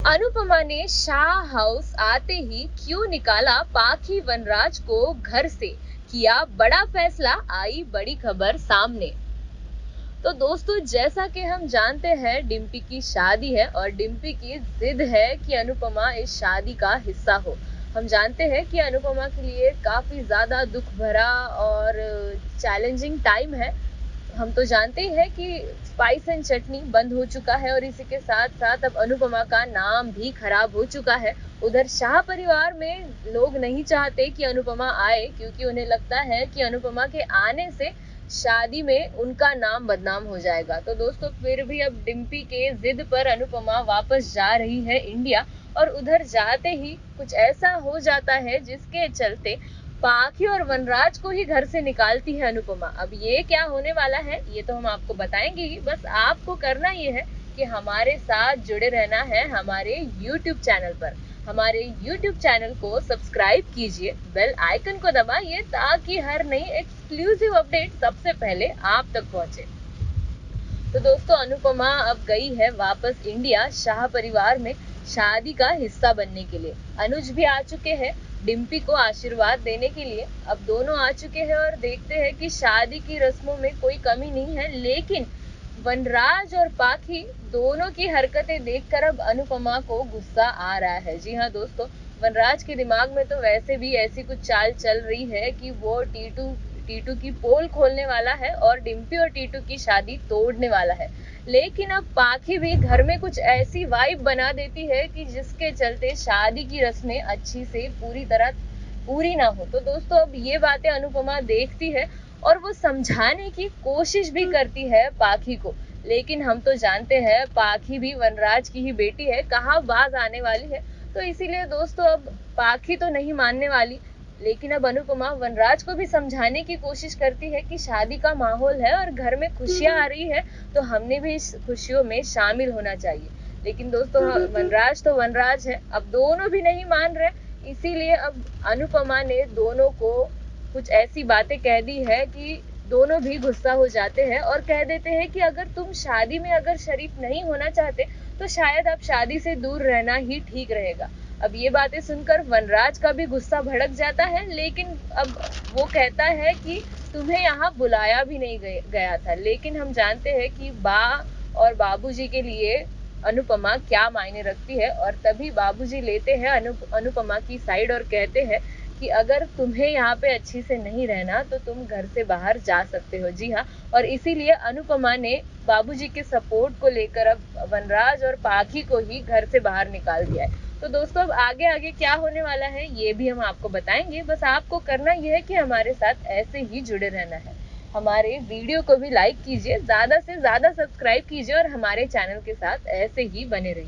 अनुपमा ने शाह हाउस आते ही क्यों निकाला पाखी वनराज को घर से, किया बड़ा फैसला, आई बड़ी खबर सामने। तो दोस्तों, जैसा कि हम जानते हैं डिम्पी की शादी है और डिम्पी की जिद है कि अनुपमा इस शादी का हिस्सा हो। हम जानते हैं कि अनुपमा के लिए काफी ज्यादा दुख भरा और चैलेंजिंग टाइम है। हम तो जानते ही हैं कि स्पाइस एंड चटनी बंद हो चुका है और इसी के साथ साथ अब अनुपमा का नाम भी खराब हो चुका है। उधर शाह परिवार में लोग नहीं चाहते कि अनुपमा आए, क्योंकि उन्हें लगता है कि अनुपमा के आने से शादी में उनका नाम बदनाम हो जाएगा। तो दोस्तों, फिर भी अब डिम्पी के जिद पर अनुपमा वापस जा रही है इंडिया, और उधर जाते ही कुछ ऐसा हो जाता है जिसके चलते पाखी और वनराज को ही घर से निकालती है अनुपमा। अब ये क्या होने वाला है ये तो हम आपको बताएंगे ही, बस आपको करना ये है कि हमारे साथ जुड़े रहना है हमारे YouTube चैनल पर। हमारे YouTube चैनल को सब्सक्राइब कीजिए, बेल आइकन को दबाइए ताकि हर नई एक्सक्लूसिव अपडेट सबसे पहले आप तक पहुंचे। तो दोस्तों, अनुपमा अब गई है वापस इंडिया शाह परिवार में शादी का हिस्सा बनने के लिए। अनुज भी आ चुके हैं डिम्पी को आशीर्वाद देने के लिए। अब दोनों आ चुके हैं और देखते हैं कि शादी की रस्मों में कोई कमी नहीं है, लेकिन वनराज और पाखी दोनों की हरकतें देखकर अब अनुपमा को गुस्सा आ रहा है। जी हाँ दोस्तों, वनराज के दिमाग में तो वैसे भी ऐसी कुछ चाल चल रही है कि वो टीटू की पोल खोलने वाला है और डिम्पी और टीटू की शादी तोड़ने वाला है। लेकिन अब पाखी भी घर में कुछ ऐसी वाइब बना देती है कि जिसके चलते शादी की रस्में अच्छी से पूरी तरह पूरी ना हो। तो दोस्तों, अब ये बातें अनुपमा देखती है और वो समझाने की कोशिश भी करती है पाखी को, लेकिन हम तो जानते हैं पाखी भी वनराज की ही बेटी है, कहाँ बाज आने वाली है। तो इसीलिए दोस्तों, अब पाखी तो नहीं मानने वाली, लेकिन अब अनुपमा वनराज को भी समझाने की कोशिश करती है कि शादी का माहौल है और घर में खुशियां आ रही है, तो हमने भी इस खुशियों में शामिल होना चाहिए। लेकिन दोस्तों, वनराज तो वनराज है, अब दोनों भी नहीं मान रहे। इसीलिए अब अनुपमा ने दोनों को कुछ ऐसी बातें कह दी है कि दोनों भी गुस्सा हो जाते हैं और कह देते हैं कि अगर तुम शादी में अगर शरीफ नहीं होना चाहते तो शायद अब शादी से दूर रहना ही ठीक रहेगा। अब ये बातें सुनकर वनराज का भी गुस्सा भड़क जाता है, लेकिन अब वो कहता है कि तुम्हें यहाँ बुलाया भी नहीं गया था। लेकिन हम जानते हैं कि बा और बाबूजी के लिए अनुपमा क्या मायने रखती है, और तभी बाबूजी लेते हैं अनुपमा की साइड और कहते हैं कि अगर तुम्हें यहाँ पे अच्छी से नहीं रहना तो तुम घर से बाहर जा सकते हो। जी हाँ, और इसीलिए अनुपमा ने बाबूजी के सपोर्ट को लेकर अब वनराज और पाखी को ही घर से बाहर निकाल दिया है। तो दोस्तों, अब आगे आगे क्या होने वाला है ये भी हम आपको बताएंगे। बस आपको करना यह है कि हमारे साथ ऐसे ही जुड़े रहना है। हमारे वीडियो को भी लाइक कीजिए, ज्यादा से ज्यादा सब्सक्राइब कीजिए और हमारे चैनल के साथ ऐसे ही बने रहिए।